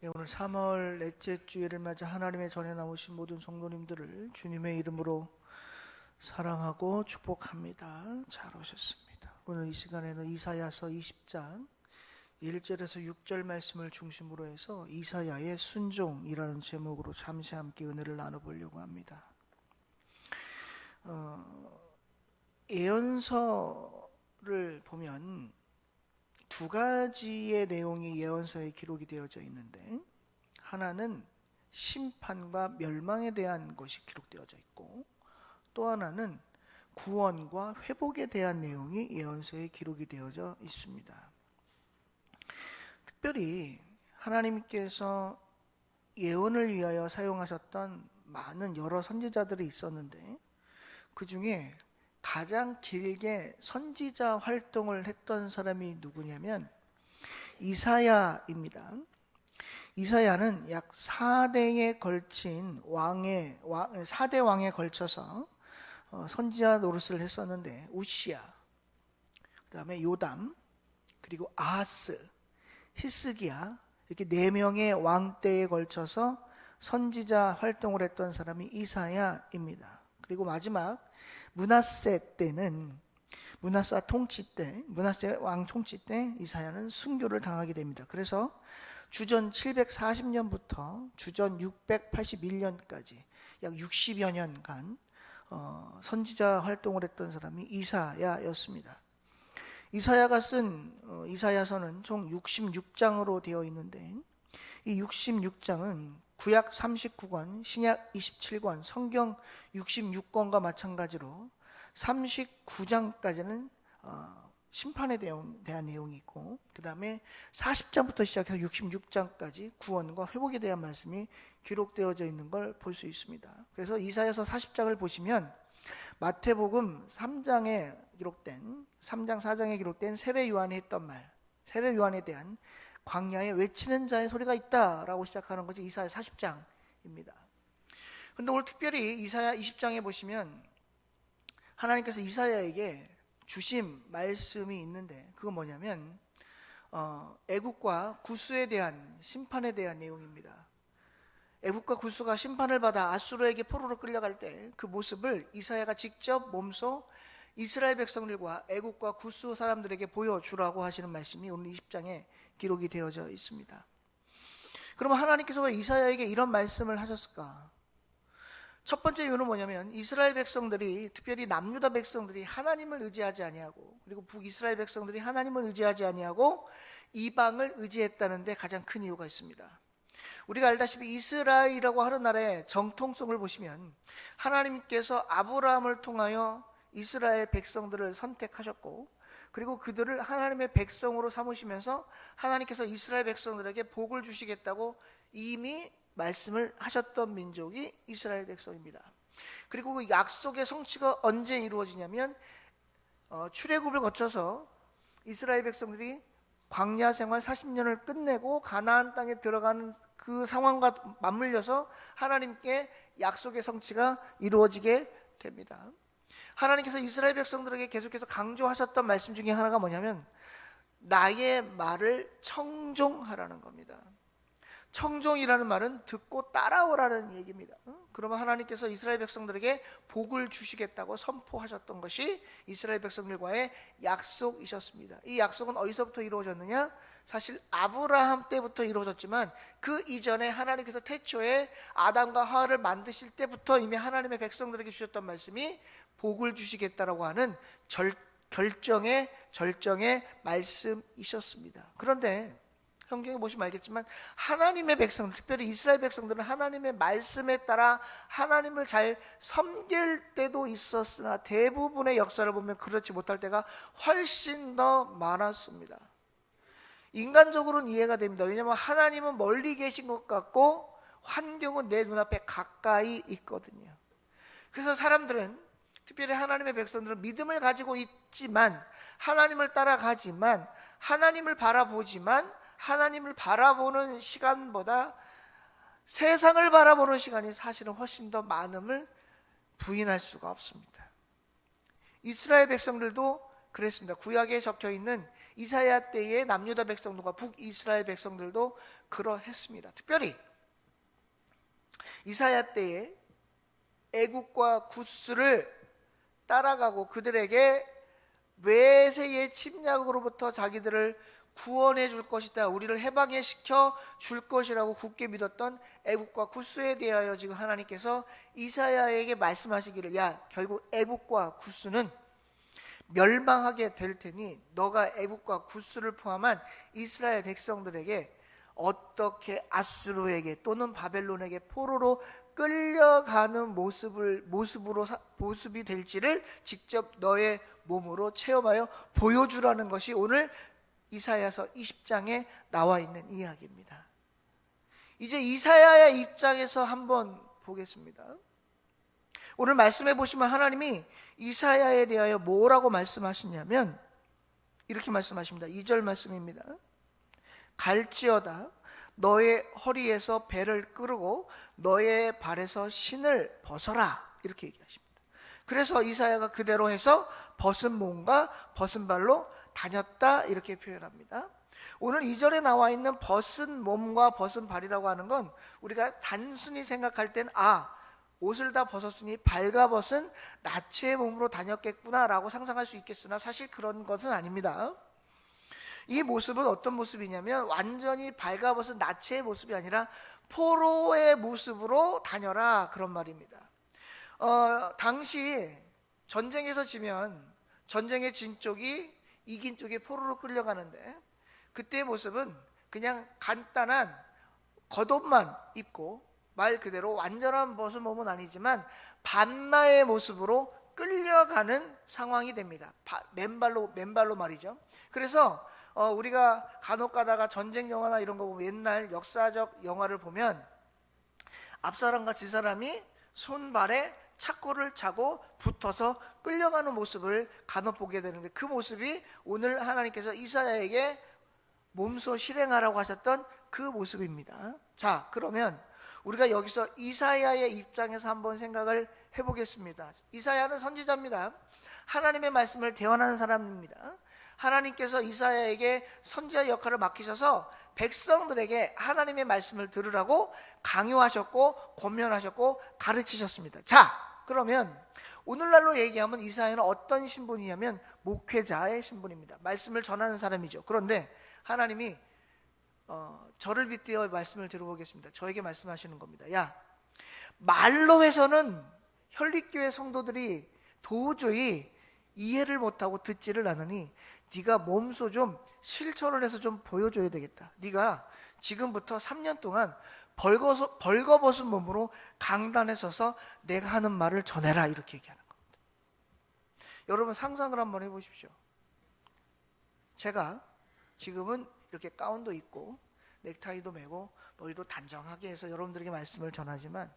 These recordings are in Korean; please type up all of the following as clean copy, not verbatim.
네, 오늘 3월 넷째 주일을 맞아 하나님의 전에 나오신 모든 성도님들을 주님의 이름으로 사랑하고 축복합니다. 잘 오셨습니다. 오늘 이 시간에는 이사야서 20장 1절에서 6절 말씀을 중심으로 해서 이사야의 순종이라는 제목으로 잠시 함께 은혜를 나눠보려고 합니다. 예언서를 보면 두 가지의 내용이 예언서에 기록이 되어져 있는데, 하나는 심판과 멸망에 대한 것이 기록되어져 있고, 또 하나는 구원과 회복에 대한 내용이 예언서에 기록이 되어져 있습니다. 특별히 하나님께서 예언을 위하여 사용하셨던 많은 여러 선지자들이 있었는데, 그 중에 가장 길게 선지자 활동을 했던 사람이 누구냐면 이사야입니다. 이사야는 약 4대에 걸친 4대 왕에 걸쳐서 선지자 노릇을 했었는데, 우시야, 그 다음에 요담, 그리고 아하스, 히스기야, 이렇게 4명의 왕 때에 걸쳐서 선지자 활동을 했던 사람이 이사야입니다. 그리고 마지막 므낫세 때는 므낫세 왕 통치 때 이사야는 순교를 당하게 됩니다. 그래서 주전 740년부터 주전 681년까지 약 60여 년간 선지자 활동을 했던 사람이 이사야였습니다. 이사야가 쓴 이사야서는 총 66장으로 되어 있는데, 이 66장은 구약 39권, 신약 27권, 성경 66권과 마찬가지로 39장까지는 심판에 대한 내용이 있고, 그 다음에 40장부터 시작해서 66장까지 구원과 회복에 대한 말씀이 기록되어져 있는 걸 볼 수 있습니다. 그래서 이사야서 40장을 보시면 마태복음 3장 4장에 기록된 세례 요한이 했던 말, 세례 요한에 대한 광야에 외치는 자의 소리가 있다라고 시작하는 것이 이사야 40장입니다. 그런데 오늘 특별히 이사야 20장에 보시면 하나님께서 이사야에게 주신 말씀이 있는데, 그건 뭐냐면 애국과 구스에 대한 심판에 대한 내용입니다. 애국과 구스가 심판을 받아 아수르에게 포로로 끌려갈 때 그 모습을 이사야가 직접 몸소 이스라엘 백성들과 애국과 구스 사람들에게 보여주라고 하시는 말씀이 오늘 20장에 기록이 되어져 있습니다. 그러면 하나님께서 왜 이사야에게 이런 말씀을 하셨을까? 첫 번째 이유는 뭐냐면 이스라엘 백성들이, 특별히 남유다 백성들이 하나님을 의지하지 아니하고, 그리고 북이스라엘 백성들이 하나님을 의지하지 아니하고 이방을 의지했다는 데 가장 큰 이유가 있습니다. 우리가 알다시피 이스라엘이라고 하는 나라의 정통성을 보시면 하나님께서 아브라함을 통하여 이스라엘 백성들을 선택하셨고, 그리고 그들을 하나님의 백성으로 삼으시면서 하나님께서 이스라엘 백성들에게 복을 주시겠다고 이미 말씀을 하셨던 민족이 이스라엘 백성입니다. 그리고 그 약속의 성취가 언제 이루어지냐면 출애굽을 거쳐서 이스라엘 백성들이 광야 생활 40년을 끝내고 가나안 땅에 들어가는 그 상황과 맞물려서 하나님께 약속의 성취가 이루어지게 됩니다. 하나님께서 이스라엘 백성들에게 계속해서 강조하셨던 말씀 중에 하나가 뭐냐면 나의 말을 청종하라는 겁니다. 청종이라는 말은 듣고 따라오라는 얘기입니다. 그러면 하나님께서 이스라엘 백성들에게 복을 주시겠다고 선포하셨던 것이 이스라엘 백성들과의 약속이셨습니다. 이 약속은 어디서부터 이루어졌느냐? 사실 아브라함 때부터 이루어졌지만 그 이전에 하나님께서 태초에 아담과 하와를 만드실 때부터 이미 하나님의 백성들에게 주셨던 말씀이 복을 주시겠다라고 하는 절정의 말씀이셨습니다. 그런데 성경에 보시면 알겠지만 하나님의 백성들, 특별히 이스라엘 백성들은 하나님의 말씀에 따라 하나님을 잘 섬길 때도 있었으나 대부분의 역사를 보면 그렇지 못할 때가 훨씬 더 많았습니다. 인간적으로는 이해가 됩니다. 왜냐하면 하나님은 멀리 계신 것 같고 환경은 내 눈앞에 가까이 있거든요. 그래서 사람들은, 특별히 하나님의 백성들은 믿음을 가지고 있지만, 하나님을 따라가지만, 하나님을 바라보지만, 하나님을 바라보는 시간보다 세상을 바라보는 시간이 사실은 훨씬 더 많음을 부인할 수가 없습니다. 이스라엘 백성들도 그랬습니다. 구약에 적혀 있는 이사야 때의 남유다 백성들과 북이스라엘 백성들도 그러했습니다. 특별히 이사야 때에 애국과 구스를 따라가고 그들에게 외세의 침략으로부터 자기들을 구원해 줄 것이다, 우리를 해방시켜 줄 것이라고 굳게 믿었던 애국과 구스에 대하여 지금 하나님께서 이사야에게 말씀하시기를, 야, 결국 애국과 구스는 멸망하게 될 테니 너가 애국과 구스를 포함한 이스라엘 백성들에게 어떻게 아수르에게 또는 바벨론에게 포로로 끌려가는 모습이 될지를 직접 너의 몸으로 체험하여 보여주라는 것이 오늘 이사야서 20장에 나와 있는 이야기입니다. 이제 이사야의 입장에서 한번 보겠습니다. 오늘 말씀해 보시면 하나님이 이사야에 대하여 뭐라고 말씀하시냐면 이렇게 말씀하십니다. 2절 말씀입니다. 갈지어다 너의 허리에서 배를 끄르고 너의 발에서 신을 벗어라, 이렇게 얘기하십니다. 그래서 이사야가 그대로 해서 벗은 몸과 벗은 발로 다녔다, 이렇게 표현합니다. 오늘 2절에 나와 있는 벗은 몸과 벗은 발이라고 하는 건 우리가 단순히 생각할 땐 옷을 다 벗었으니 발가벗은 나체의 몸으로 다녔겠구나 라고 상상할 수 있겠으나 사실 그런 것은 아닙니다. 이 모습은 어떤 모습이냐면 완전히 발가벗은 나체의 모습이 아니라 포로의 모습으로 다녀라, 그런 말입니다. 당시 전쟁에서 지면 전쟁에 진 쪽이 이긴 쪽에 포로로 끌려가는데 그때의 모습은 그냥 간단한 겉옷만 입고 말 그대로 완전한 벗은 몸은 아니지만 반나의 모습으로 끌려가는 상황이 됩니다. 맨발로 말이죠. 그래서 우리가 간혹 가다가 전쟁 영화나 이런 거 보면 옛날 역사적 영화를 보면 앞사람과 뒷사람이 손발에 착고를 차고 붙어서 끌려가는 모습을 간혹 보게 되는데 그 모습이 오늘 하나님께서 이사야에게 몸소 실행하라고 하셨던 그 모습입니다. 자, 그러면 우리가 여기서 이사야의 입장에서 한번 생각을 해보겠습니다. 이사야는 선지자입니다. 하나님의 말씀을 대언하는 사람입니다. 하나님께서 이사야에게 선지자 역할을 맡기셔서 백성들에게 하나님의 말씀을 들으라고 강요하셨고 권면하셨고 가르치셨습니다. 자, 그러면 오늘날로 얘기하면 이사야는 어떤 신분이냐면 목회자의 신분입니다. 말씀을 전하는 사람이죠. 그런데 하나님이 저를 빗대어 말씀을 들어보겠습니다. 저에게 말씀하시는 겁니다. 야, 말로 해서는 현립교회 성도들이 도저히 이해를 못하고 듣지를 않으니 네가 몸소 좀 실천을 해서 좀 보여줘야 되겠다. 네가 지금부터 3년 동안 벌거벗은 몸으로 강단에 서서 내가 하는 말을 전해라, 이렇게 얘기하는 겁니다. 여러분 상상을 한번 해보십시오. 제가 지금은 이렇게 가운도 입고 넥타이도 매고 머리도 단정하게 해서 여러분들에게 말씀을 전하지만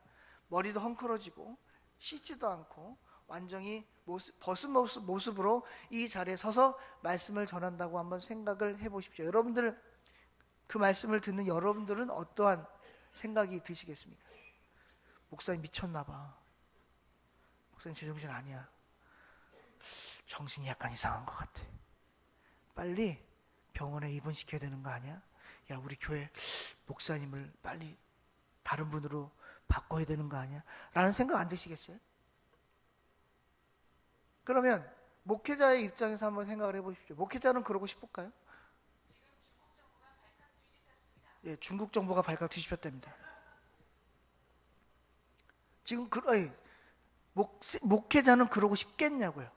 머리도 헝클어지고 씻지도 않고 완전히 벗은 모습으로 이 자리에 서서 말씀을 전한다고 한번 생각을 해보십시오. 여러분들, 그 말씀을 듣는 여러분들은 어떠한 생각이 드시겠습니까? 목사님 미쳤나 봐. 목사님 제정신 아니야. 정신이 약간 이상한 것 같아. 빨리 병원에 입원시켜야 되는 거 아니야? 야, 우리 교회 목사님을 빨리 다른 분으로 바꿔야 되는 거 아니야? 라는 생각 안 드시겠어요? 그러면 목회자의 입장에서 한번 생각을 해보십시오. 목회자는 그러고 싶을까요? 예, 중국 정부가 발칵 뒤집혔답니다. 지금 목회자는 그러고 싶겠냐고요.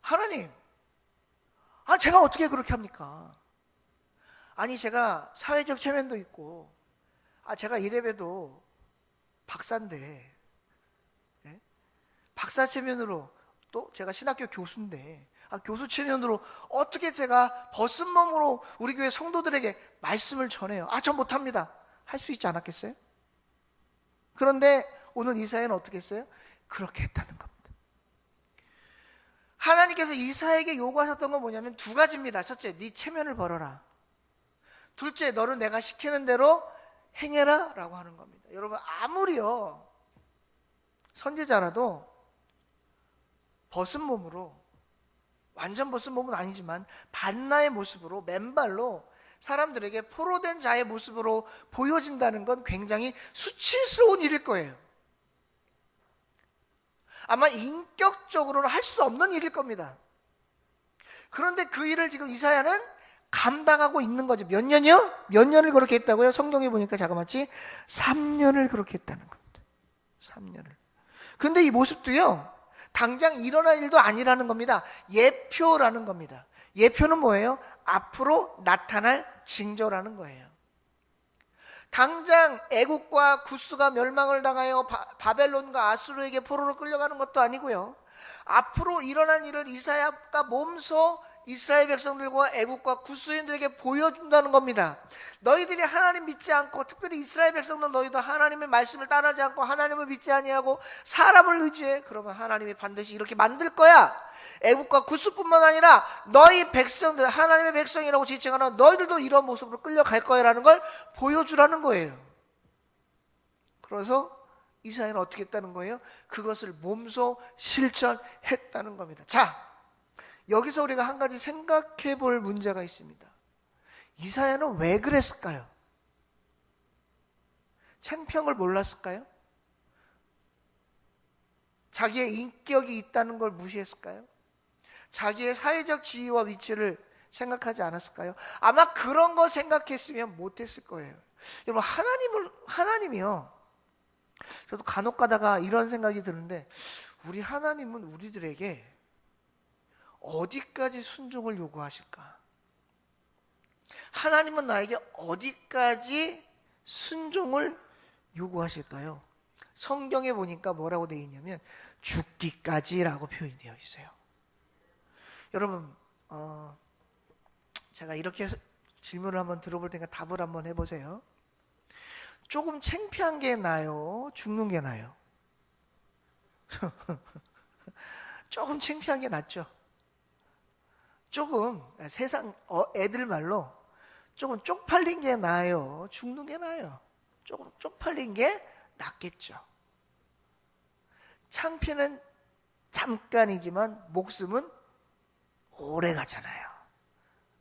하나님, 제가 어떻게 그렇게 합니까? 아니, 제가 사회적 체면도 있고, 제가 이래봬도 박사인데, 예? 박사 체면으로, 또 제가 신학교 교수인데, 교수 체면으로 어떻게 제가 벗은 몸으로 우리 교회 성도들에게 말씀을 전해요? 전 못합니다. 할 수 있지 않았겠어요? 그런데 오늘 이사야는 어떻게 했어요? 그렇게 했다는 겁니다. 하나님께서 이사야에게 요구하셨던 건 뭐냐면 두 가지입니다. 첫째, 네 체면을 벌어라. 둘째, 너를 내가 시키는 대로 행해라 라고 하는 겁니다. 여러분, 아무리요 선지자라도 벗은 몸으로 완전 벗은 몸은 아니지만 반나의 모습으로 맨발로 사람들에게 포로된 자의 모습으로 보여진다는 건 굉장히 수치스러운 일일 거예요. 아마 인격적으로는 할 수 없는 일일 겁니다. 그런데 그 일을 지금 이사야는 감당하고 있는 거죠. 몇 년이요? 몇 년을 그렇게 했다고요? 성경에 보니까 자그마치 3년을 그렇게 했다는 겁니다. 3년을. 근데 이 모습도요, 당장 일어날 일도 아니라는 겁니다. 예표라는 겁니다. 예표는 뭐예요? 앞으로 나타날 징조라는 거예요. 당장 애국과 구스가 멸망을 당하여 바벨론과 아수르에게 포로로 끌려가는 것도 아니고요, 앞으로 일어난 일을 이사야가 몸소 이스라엘 백성들과 애국과 구스인들에게 보여준다는 겁니다. 너희들이 하나님 믿지 않고, 특별히 이스라엘 백성들 너희도 하나님의 말씀을 따르지 않고 하나님을 믿지 아니하고 사람을 의지해. 그러면 하나님이 반드시 이렇게 만들 거야. 애국과 구스뿐만 아니라 너희 백성들, 하나님의 백성이라고 지칭하는 너희들도 이런 모습으로 끌려갈 거야 라는 걸 보여주라는 거예요. 그래서 이사야는 어떻게 했다는 거예요? 그것을 몸소 실천했다는 겁니다. 자, 여기서 우리가 한 가지 생각해 볼 문제가 있습니다. 이사야는 왜 그랬을까요? 창피한 몰랐을까요? 자기의 인격이 있다는 걸 무시했을까요? 자기의 사회적 지위와 위치를 생각하지 않았을까요? 아마 그런 거 생각했으면 못했을 거예요. 여러분, 하나님이요, 저도 간혹 가다가 이런 생각이 드는데, 우리 하나님은 우리들에게 어디까지 순종을 요구하실까? 하나님은 나에게 어디까지 순종을 요구하실까요? 성경에 보니까 뭐라고 되어 있냐면 죽기까지라고 표현이 되어 있어요. 여러분, 제가 이렇게 질문을 한번 들어볼 테니까 답을 한번 해보세요. 조금 창피한 게 나아요? 죽는 게 나아요? 조금 창피한 게 낫죠. 조금 세상 애들 말로 조금 쪽팔린 게 나아요? 죽는 게 나아요? 조금 쪽팔린 게 낫겠죠. 창피는 잠깐이지만 목숨은 오래 가잖아요.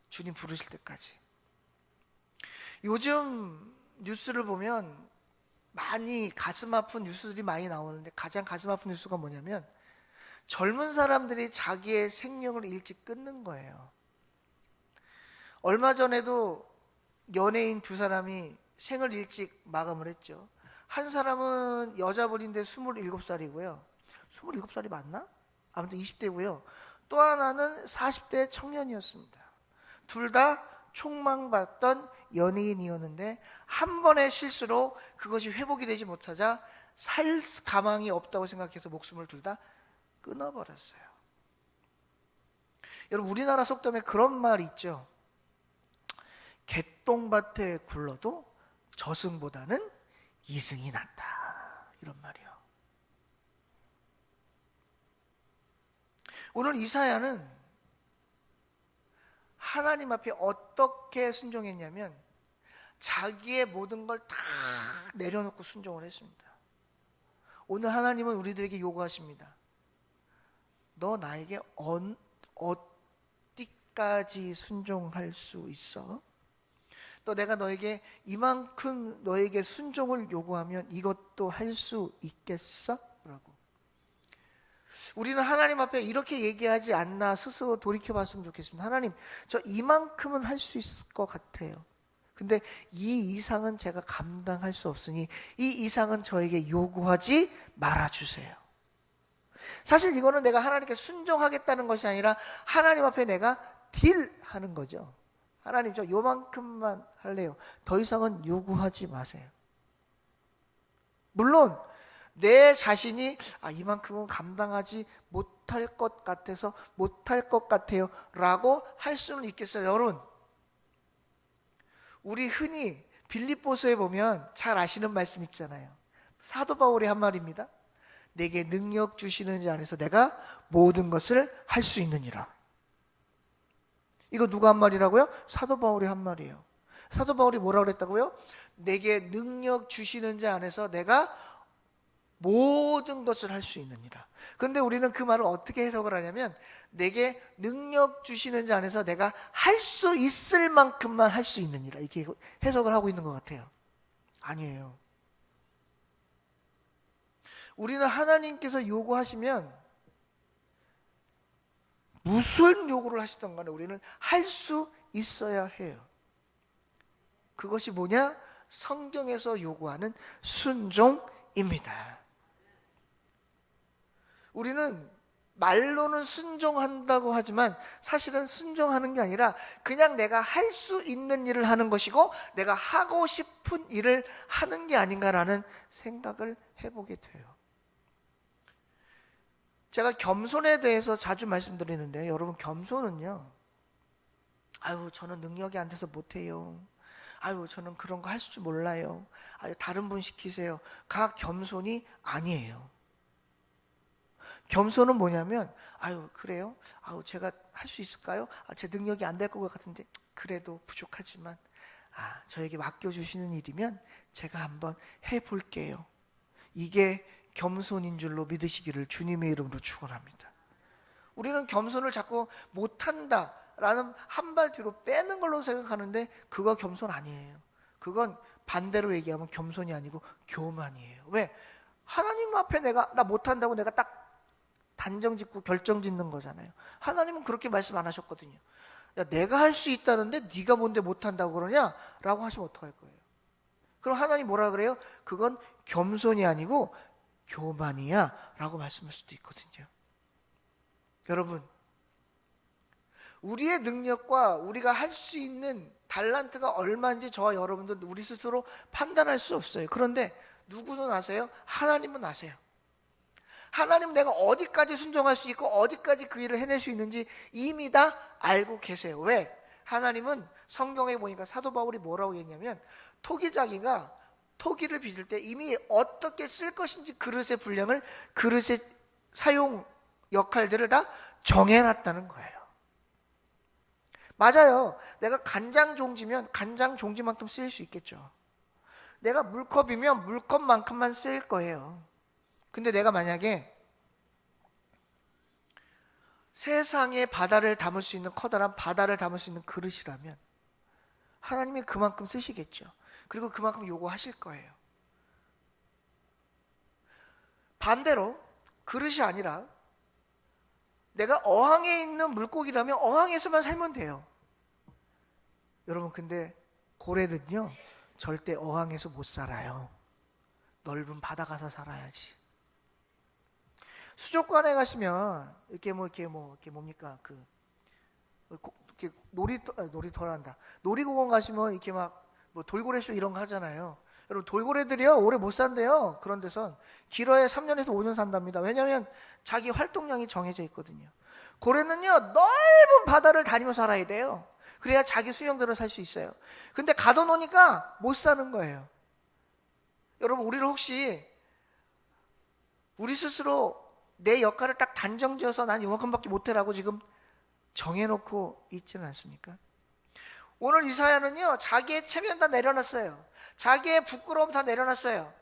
주님 부르실 때까지. 요즘 뉴스를 보면 많이 가슴 아픈 뉴스들이 많이 나오는데, 가장 가슴 아픈 뉴스가 뭐냐면 젊은 사람들이 자기의 생명을 일찍 끊는 거예요. 얼마 전에도 연예인 두 사람이 생을 일찍 마감을 했죠. 한 사람은 여자분인데 27살이고요. 27살이 맞나? 아무튼 20대고요. 또 하나는 40대 청년이었습니다. 둘 다 촉망받던 연예인이었는데 한 번의 실수로 그것이 회복이 되지 못하자 살 가망이 없다고 생각해서 목숨을 둘 다 끊어버렸어요. 여러분, 우리나라 속담에 그런 말이 있죠. 개똥밭에 굴러도 저승보다는 이승이 낫다, 이런 말이요. 오늘 이사야는 하나님 앞에 어떻게 순종했냐면 자기의 모든 걸 다 내려놓고 순종을 했습니다. 오늘 하나님은 우리들에게 요구하십니다. 너 나에게 어디까지 순종할 수 있어? 또 내가 너에게 이만큼 너에게 순종을 요구하면 이것도 할 수 있겠어? 라고. 우리는 하나님 앞에 이렇게 얘기하지 않나 스스로 돌이켜봤으면 좋겠습니다. 하나님, 저 이만큼은 할 수 있을 것 같아요. 근데 이 이상은 제가 감당할 수 없으니 이 이상은 저에게 요구하지 말아주세요. 사실 이거는 내가 하나님께 순종하겠다는 것이 아니라 하나님 앞에 내가 딜하는 거죠. 하나님, 저 요만큼만 할래요. 더 이상은 요구하지 마세요. 물론 내 자신이 이만큼은 감당하지 못할 것 같아서 못할 것 같아요 라고 할 수는 있겠어요. 여러분, 우리 흔히 빌립보서에 보면 잘 아시는 말씀 있잖아요. 사도 바울이 한 말입니다. 내게 능력 주시는 자 안에서 내가 모든 것을 할 수 있느니라. 이거 누가 한 말이라고요? 사도 바울이 한 말이에요. 사도 바울이 뭐라고 그랬다고요? 내게 능력 주시는 자 안에서 내가 모든 것을 할 수 있느니라. 그런데 우리는 그 말을 어떻게 해석을 하냐면, 내게 능력 주시는 자 안에서 내가 할 수 있을 만큼만 할 수 있느니라, 이렇게 해석을 하고 있는 것 같아요. 아니에요. 우리는 하나님께서 요구하시면 무슨 요구를 하시던 간에 우리는 할 수 있어야 해요. 그것이 뭐냐? 성경에서 요구하는 순종입니다. 우리는 말로는 순종한다고 하지만 사실은 순종하는 게 아니라 그냥 내가 할 수 있는 일을 하는 것이고 내가 하고 싶은 일을 하는 게 아닌가라는 생각을 해보게 돼요. 제가 겸손에 대해서 자주 말씀드리는데, 여러분, 겸손은요, 아유 저는 능력이 안 돼서 못해요, 아유 저는 그런 거 할 줄 몰라요, 아유 다른 분 시키세요, 가 겸손이 아니에요. 겸손은 뭐냐면, 아유 그래요? 아유 제가 할 수 있을까요? 제 능력이 안 될 것 같은데 그래도 부족하지만 저에게 맡겨주시는 일이면 제가 한번 해볼게요. 이게 겸손인 줄로 믿으시기를 주님의 이름으로 축원합니다. 우리는 겸손을 자꾸 못한다 라는 한 발 뒤로 빼는 걸로 생각하는데, 그거 겸손 아니에요. 그건 반대로 얘기하면 겸손이 아니고 교만이에요. 왜? 하나님 앞에 나 못한다고 내가 딱 단정 짓고 결정 짓는 거잖아요. 하나님은 그렇게 말씀 안 하셨거든요. 야, 내가 할 수 있다는데 네가 뭔데 못한다고 그러냐? 라고 하시면 어떡할 거예요? 그럼 하나님 뭐라 그래요? 그건 겸손이 아니고 교만이야 라고 말씀할 수도 있거든요. 여러분, 우리의 능력과 우리가 할 수 있는 달란트가 얼마인지 저와 여러분도 우리 스스로 판단할 수 없어요. 그런데 누구는 아세요? 하나님은 아세요. 하나님은 내가 어디까지 순종할 수 있고 어디까지 그 일을 해낼 수 있는지 이미 다 알고 계세요. 왜? 하나님은 성경에 보니까 사도 바울이 뭐라고 했냐면, 토기장이가 토기를 빚을 때 이미 어떻게 쓸 것인지 그릇의 분량을, 그릇의 사용 역할들을 다 정해놨다는 거예요. 맞아요. 내가 간장 종지면 간장 종지만큼 쓰일 수 있겠죠. 내가 물컵이면 물컵만큼만 쓰일 거예요. 근데 내가 만약에 세상의 바다를 담을 수 있는, 커다란 바다를 담을 수 있는 그릇이라면 하나님이 그만큼 쓰시겠죠. 그리고 그만큼 요구하실 거예요. 반대로 그릇이 아니라 내가 어항에 있는 물고기라면 어항에서만 살면 돼요. 여러분, 근데 고래는요 절대 어항에서 못 살아요. 넓은 바다 가서 살아야지. 수족관에 가시면 이렇게 뭡니까, 이렇게 놀이터란다. 놀이공원 가시면 이렇게 돌고래쇼 이런 거 하잖아요. 여러분, 돌고래들이요 오래 못 산대요. 그런 데선 길어야 3년에서 5년 산답니다. 왜냐하면 자기 활동량이 정해져 있거든요. 고래는요 넓은 바다를 다니며 살아야 돼요. 그래야 자기 수명대로 살 수 있어요. 근데 가둬놓으니까 못 사는 거예요. 여러분, 우리를 혹시 우리 스스로 내 역할을 딱 단정지어서 난 요만큼밖에 못해라고 지금 정해놓고 있지는 않습니까? 오늘 이사야는요 자기의 체면 다 내려놨어요. 자기의 부끄러움 다 내려놨어요.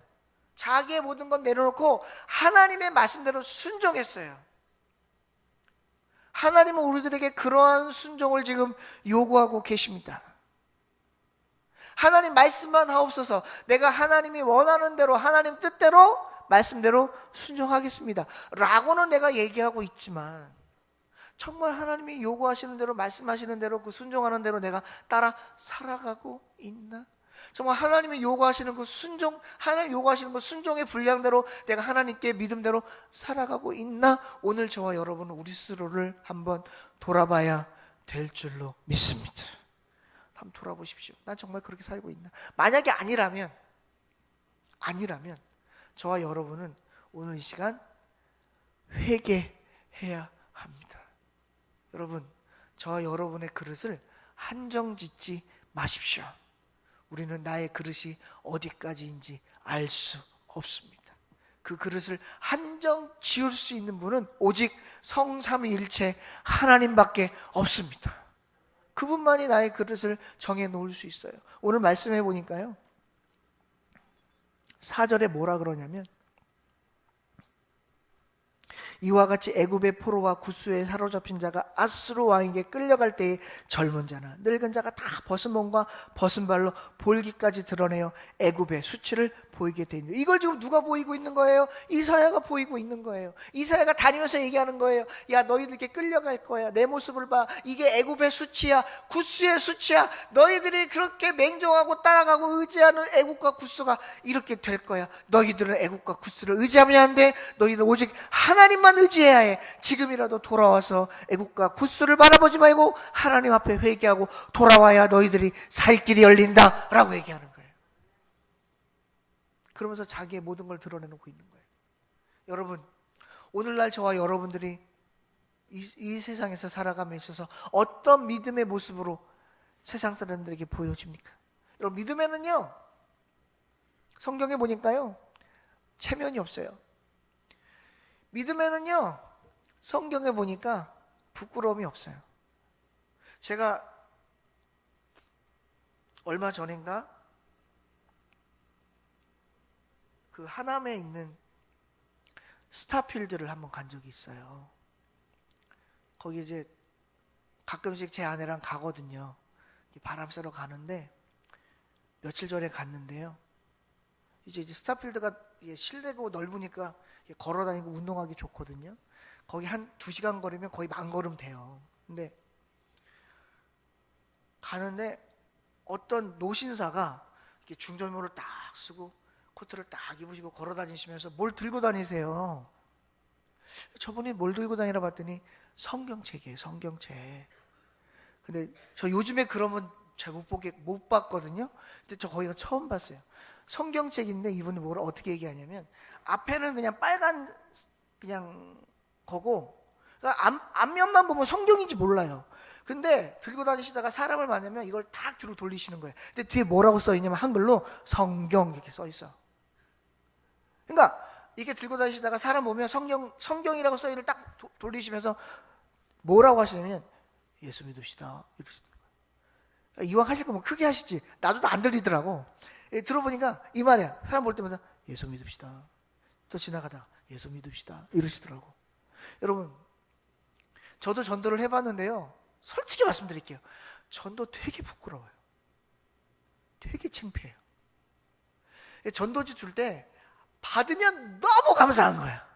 자기의 모든 건 내려놓고 하나님의 말씀대로 순종했어요. 하나님은 우리들에게 그러한 순종을 지금 요구하고 계십니다. 하나님 말씀만 하옵소서. 내가 하나님이 원하는 대로, 하나님 뜻대로, 말씀대로 순종하겠습니다 라고는 내가 얘기하고 있지만, 정말 하나님이 요구하시는 대로, 말씀하시는 대로, 그 순종하는 대로 내가 따라 살아가고 있나? 정말 하나님이 요구하시는 그 순종, 하나님 요구하시는 그 순종의 분량대로 내가 하나님께 믿음대로 살아가고 있나? 오늘 저와 여러분은 우리 스스로를 한번 돌아봐야 될 줄로 믿습니다. 한번 돌아보십시오. 난 정말 그렇게 살고 있나? 만약에 아니라면 저와 여러분은 오늘 이 시간 회개해야 합니다. 여러분, 저와 여러분의 그릇을 한정 짓지 마십시오. 우리는 나의 그릇이 어디까지인지 알 수 없습니다. 그 그릇을 한정 지을 수 있는 분은 오직 성삼위일체 하나님밖에 없습니다. 그분만이 나의 그릇을 정해 놓을 수 있어요. 오늘 말씀해 보니까요 4절에 뭐라 그러냐면, 이와 같이 애굽의 포로와 구스에 사로잡힌 자가 아수르 왕에게 끌려갈 때에 젊은 자나 늙은 자가 다 벗은 몸과 벗은 발로 볼기까지 드러내어 애굽의 수치를 보이게 돼 있는, 이걸 지금 누가 보이고 있는 거예요? 이사야가 보이고 있는 거예요. 이사야가 다니면서 얘기하는 거예요. 야, 너희들 이렇게 끌려갈 거야. 내 모습을 봐. 이게 애굽의 수치야. 구스의 수치야. 너희들이 그렇게 맹종하고 따라가고 의지하는 애굽과 구스가 이렇게 될 거야. 너희들은 애굽과 구스를 의지하면 안 돼. 너희들은 오직 하나님만 의지해야 해. 지금이라도 돌아와서 애굽과 구스를 바라보지 말고 하나님 앞에 회개하고 돌아와야 너희들이 살 길이 열린다 라고 얘기하는 거예요. 그러면서 자기의 모든 걸 드러내놓고 있는 거예요. 여러분, 오늘날 저와 여러분들이 이 세상에서 살아감에 있어서 어떤 믿음의 모습으로 세상 사람들에게 보여집니까? 여러분, 믿음에는요, 성경에 보니까요, 체면이 없어요. 믿음에는요, 성경에 보니까 부끄러움이 없어요. 제가 얼마 전인가 그 하남에 있는 스타필드를 한번 간 적이 있어요. 거기 이제 가끔씩 제 아내랑 가거든요. 바람 쐬러 가는데 며칠 전에 갔는데요. 이제 스타필드가 실내고 넓으니까 걸어 다니고 운동하기 좋거든요. 거기 한 2시간 거리면 거의 만 걸음 돼요. 근데 가는데 어떤 노신사가 이렇게 중절모를 딱 쓰고 코트를 딱 입으시고 걸어 다니시면서 뭘 들고 다니세요. 저분이 뭘 들고 다니라 봤더니 성경책이에요. 성경책. 근데 저 요즘에 그러면 잘 못 봤거든요. 근데 저 거기가 처음 봤어요. 성경책인데 이분이 뭘 어떻게 얘기하냐면 앞에는 그냥 빨간 그냥 거고, 그러니까 앞면만 보면 성경인지 몰라요. 근데 들고 다니시다가 사람을 만나면 이걸 딱 뒤로 돌리시는 거예요. 근데 뒤에 뭐라고 써 있냐면 한글로 성경 이렇게 써 있어. 그러니까 이게 들고 다니시다가 사람 보면 성경이라고 써 있는 딱 돌리시면서 뭐라고 하시냐면 예수 믿읍시다 이러시는 거예요. 이왕 하실 거면 크게 하시지. 나도 안 들리더라고. 들어보니까 이 말이야. 사람 볼 때마다 예수 믿읍시다. 또 지나가다 예수 믿읍시다 이러시더라고. 여러분, 저도 전도를 해봤는데요, 솔직히 말씀드릴게요. 전도 되게 부끄러워요. 되게 창피해요. 전도지 줄 때 받으면 너무 감사한 거야.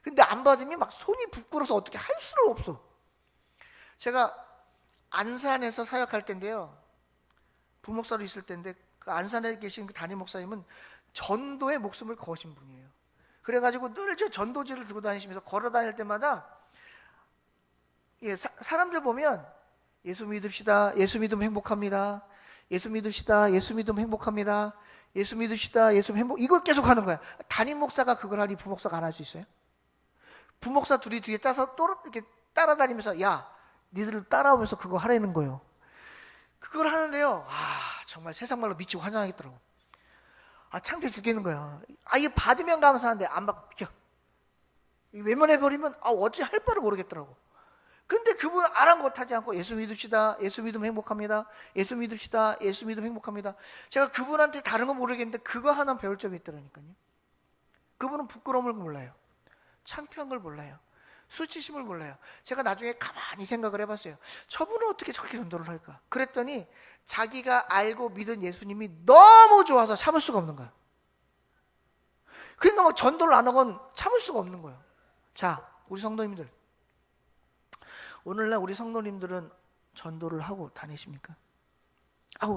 근데 안 받으면 막 손이 부끄러워서 어떻게 할 수가 없어. 제가 안산에서 사역할 때인데요, 부목사로 있을 때인데 그 안산에 계신 그 담임 목사님은 전도에 목숨을 거신 분이에요. 그래가지고 늘 저 전도지를 들고 다니시면서 걸어 다닐 때마다 사람들 보면 예수 믿읍시다. 예수 믿으면 행복합니다. 예수 믿읍시다. 예수 믿으면 행복합니다. 예수 믿읍시다. 예수 행복, 이걸 계속 하는 거야. 담임 목사가 그걸 하니 부목사가 안 할 수 있어요? 부목사 둘이 뒤에 따서 또 이렇게 따라다니면서 야, 니들 따라오면서 그거 하라는 거예요. 그걸 하는데요, 정말 세상 말로 미치고 환장하겠더라고. 창피해 죽겠는 거야. 이거 받으면 감사한데 안 받고 비켜. 외면해버리면 어찌 할 바를 모르겠더라고. 근데 그분 아랑곳하지 않고 예수 믿읍시다. 예수 믿으면 행복합니다. 예수 믿읍시다. 예수 믿으면 행복합니다. 제가 그분한테 다른 건 모르겠는데 그거 하나 배울 점이 있더라니까요. 그분은 부끄러움을 몰라요. 창피한 걸 몰라요. 수치심을 몰라요. 제가 나중에 가만히 생각을 해봤어요. 저분은 어떻게 저렇게 전도를 할까? 그랬더니 자기가 알고 믿은 예수님이 너무 좋아서 참을 수가 없는 거야. 그러니까 막 전도를 안 하고는 참을 수가 없는 거예요. 자, 우리 성도님들, 오늘날 우리 성도님들은 전도를 하고 다니십니까?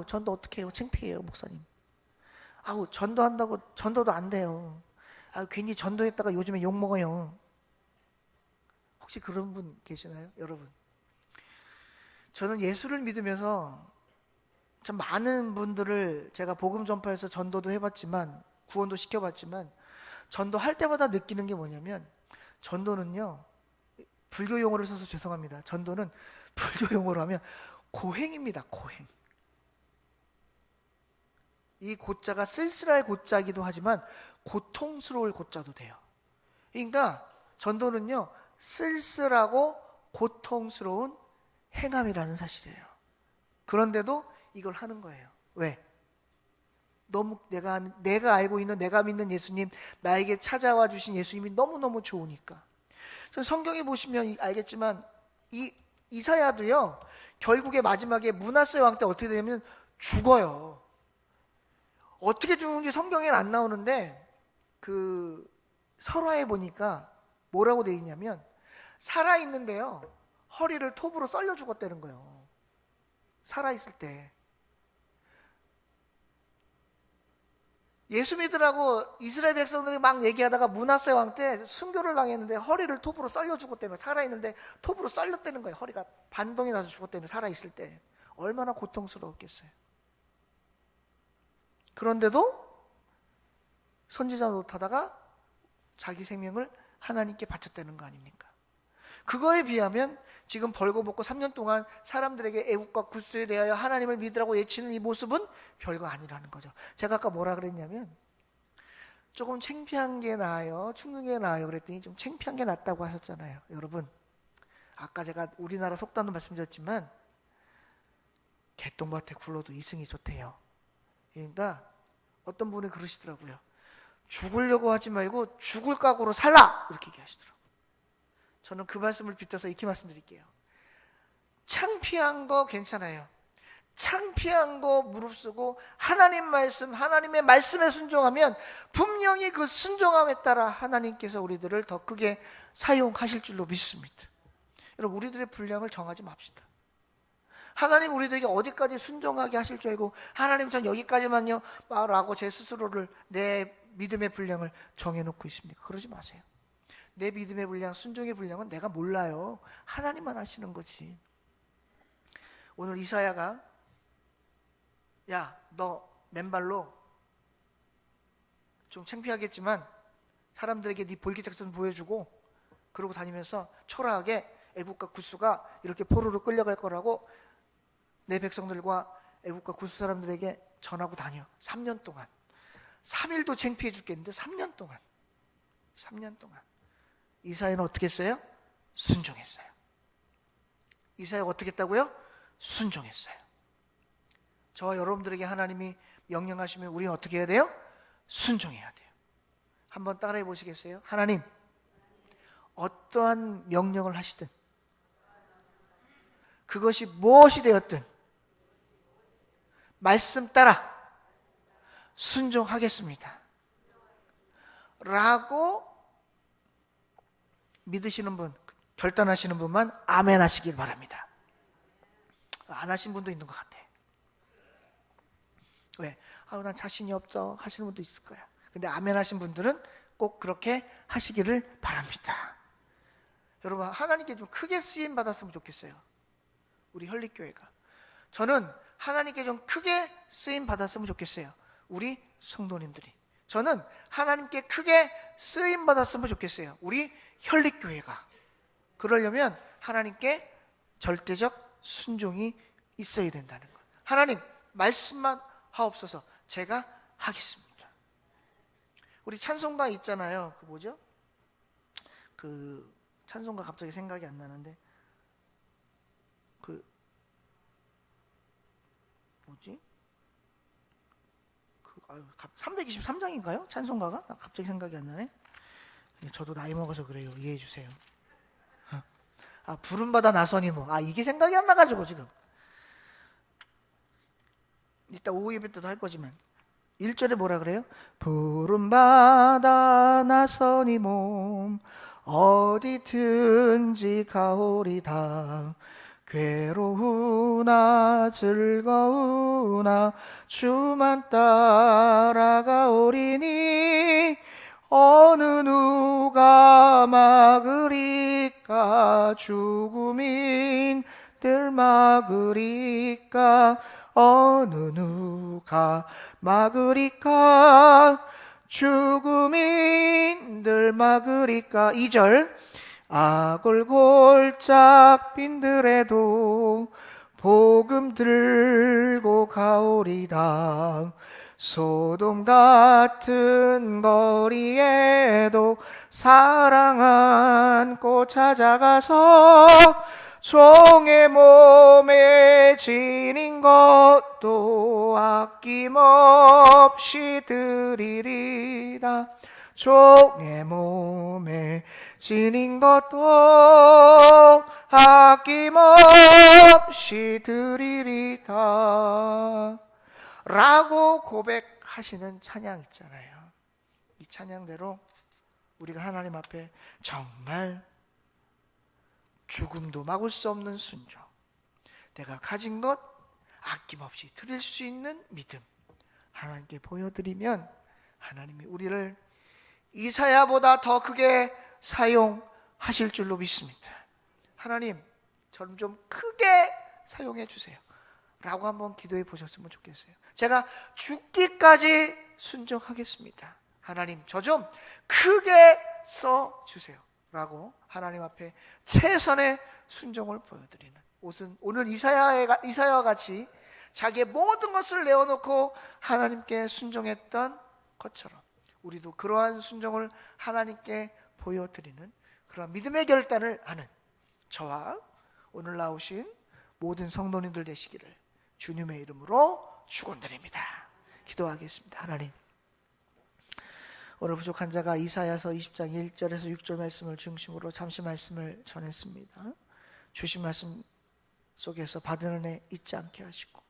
전도 어떻게 해요? 창피해요, 목사님. 전도한다고 전도도 안 돼요. 괜히 전도했다가 요즘에 욕먹어요. 혹시 그런 분 계시나요, 여러분? 저는 예수를 믿으면서 참 많은 분들을 제가 복음 전파해서 전도도 해봤지만, 구원도 시켜봤지만, 전도할 때마다 느끼는 게 뭐냐면, 전도는요, 불교 용어를 써서 죄송합니다. 전도는 불교 용어로 하면 고행입니다. 고행. 이 고자가 쓸쓸할 고자이기도 하지만 고통스러울 고자도 돼요. 그러니까 전도는요, 쓸쓸하고 고통스러운 행함이라는 사실이에요. 그런데도 이걸 하는 거예요. 왜? 너무 내가 알고 있는, 내가 믿는 예수님, 나에게 찾아와 주신 예수님이 너무너무 좋으니까. 성경에 보시면 알겠지만 이 이사야도요, 결국에 마지막에 므낫세 왕 때 어떻게 되냐면 죽어요. 어떻게 죽는지 성경에는 안 나오는데 그 설화에 보니까 뭐라고 되어 있냐면 살아있는데요, 허리를 톱으로 썰려 죽었다는 거예요. 살아있을 때. 예수 믿으라고 이스라엘 백성들이 막 얘기하다가 므낫세 왕 때 순교를 당했는데 허리를 톱으로 썰려 죽었다는 거예요. 살아있는데 톱으로 썰렸다는 거예요. 허리가 반동이 나서 죽었다는, 살아있을 때. 얼마나 고통스러웠겠어요. 그런데도 선지자 노릇하다가 자기 생명을 하나님께 바쳤다는 거 아닙니까? 그거에 비하면 지금 벌거벗고 3년 동안 사람들에게 애국과 굿수에 대하여 하나님을 믿으라고 외치는 이 모습은 별거 아니라는 거죠. 제가 아까 뭐라 그랬냐면 조금 창피한 게 나아요, 죽는 게 나아요 그랬더니 좀 창피한 게 낫다고 하셨잖아요. 여러분, 아까 제가 우리나라 속담도 말씀드렸지만 개똥밭에 굴러도 이승이 좋대요. 그러니까 어떤 분이 그러시더라고요. 죽으려고 하지 말고 죽을 각오로 살라, 이렇게 얘기하시더라고요. 저는 그 말씀을 빗대서 이렇게 말씀드릴게요. 창피한 거 괜찮아요. 창피한 거 무릅쓰고 하나님 말씀, 하나님의 말씀에 순종하면 분명히 그 순종함에 따라 하나님께서 우리들을 더 크게 사용하실 줄로 믿습니다. 여러분, 우리들의 분량을 정하지 맙시다. 하나님 우리들에게 어디까지 순종하게 하실 줄 알고 하나님 전 여기까지만요 라고 제 스스로를, 내 믿음의 분량을 정해놓고 있습니까? 그러지 마세요. 내 믿음의 분량, 순종의 분량은 내가 몰라요. 하나님만 아시는 거지. 오늘 이사야가 야, 너 맨발로 좀 창피하겠지만 사람들에게 네 볼기작전 보여주고 그러고 다니면서 초라하게 애국과 굿수가 이렇게 포로로 끌려갈 거라고 내 백성들과 애국과 굿수 사람들에게 전하고 다녀. 3년 동안. 3일도 창피해 죽겠는데 3년 동안. 이사야는 어떻게 했어요? 순종했어요. 이사야가 어떻게 했다고요? 순종했어요. 저와 여러분들에게 하나님이 명령하시면 우리는 어떻게 해야 돼요? 순종해야 돼요. 한번 따라해 보시겠어요? 하나님, 어떠한 명령을 하시든 그것이 무엇이 되었든 말씀 따라 순종하겠습니다 라고 믿으시는 분, 결단하시는 분만 아멘 하시길 바랍니다. 안 하신 분도 있는 것 같아. 왜? 난 자신이 없어 하시는 분도 있을 거야. 근데 아멘 하신 분들은 꼭 그렇게 하시기를 바랍니다. 여러분, 하나님께 좀 크게 쓰임 받았으면 좋겠어요. 우리 현립교회가. 저는 하나님께 좀 크게 쓰임 받았으면 좋겠어요. 우리 성도님들이. 저는 하나님께 크게 쓰임 받았으면 좋겠어요. 우리 현립교회가. 그러려면 하나님께 절대적 순종이 있어야 된다는 거예요. 하나님, 말씀만 하옵소서. 제가 하겠습니다. 우리 찬송가 있잖아요. 그 뭐죠? 그 찬송가 갑자기 생각이 안 나는데 그 뭐지? 323장인가요? 찬송가가? 갑자기 생각이 안 나네. 저도 나이 먹어서 그래요. 이해해 주세요. 부름받아 나서니 뭐. 이게 생각이 안 나가지고 지금. 이따 오후 예배 때도 할 거지만 1절에 뭐라 그래요? 부름받아 나서니 몸 어디든지 가오리다. 괴로우나 즐거우나 주만 따라가오리니 어느 누가 막으리까. 죽음인들 막으리까. 어느 누가 막으리까. 죽음인들 막으리까. 2절 악을 골짝 빈들에도 복음 들고 가오리다. 소돔 같은 거리에도 사랑 안고 찾아가서 종의 몸에 지닌 것도 아낌없이 드리리다. 종의 몸에 지닌 것도 아낌없이 드리리다 라고 고백하시는 찬양 있잖아요. 이 찬양대로 우리가 하나님 앞에 정말 죽음도 막을 수 없는 순종, 내가 가진 것 아낌없이 드릴 수 있는 믿음 하나님께 보여드리면 하나님이 우리를 이사야보다 더 크게 사용하실 줄로 믿습니다. 하나님, 저를 좀 크게 사용해 주세요 라고 한번 기도해 보셨으면 좋겠어요. 제가 죽기까지 순종하겠습니다. 하나님, 저 좀 크게 써 주세요 라고 하나님 앞에 최선의 순종을 보여드리는, 오늘 이사야와 같이 자기의 모든 것을 내어놓고 하나님께 순종했던 것처럼 우리도 그러한 순종을 하나님께 보여드리는 그러한 믿음의 결단을 하는 저와 오늘 나오신 모든 성도님들 되시기를 주님의 이름으로 축원드립니다. 기도하겠습니다. 하나님, 오늘 부족한 자가 이사야서 20장 1절에서 6절 말씀을 중심으로 잠시 말씀을 전했습니다. 주신 말씀 속에서 받은 은혜 잊지 않게 하시고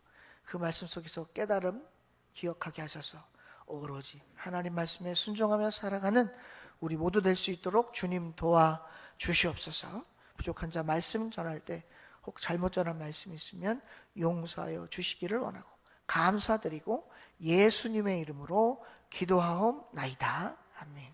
그 말씀 속에서 깨달음 기억하게 하셔서 오로지 하나님 말씀에 순종하며 살아가는 우리 모두 될 수 있도록 주님 도와 주시옵소서. 부족한 자 말씀 전할 때 혹 잘못 전한 말씀이 있으면 용서하여 주시기를 원하고 감사드리고 예수님의 이름으로 기도하옵나이다. 아멘.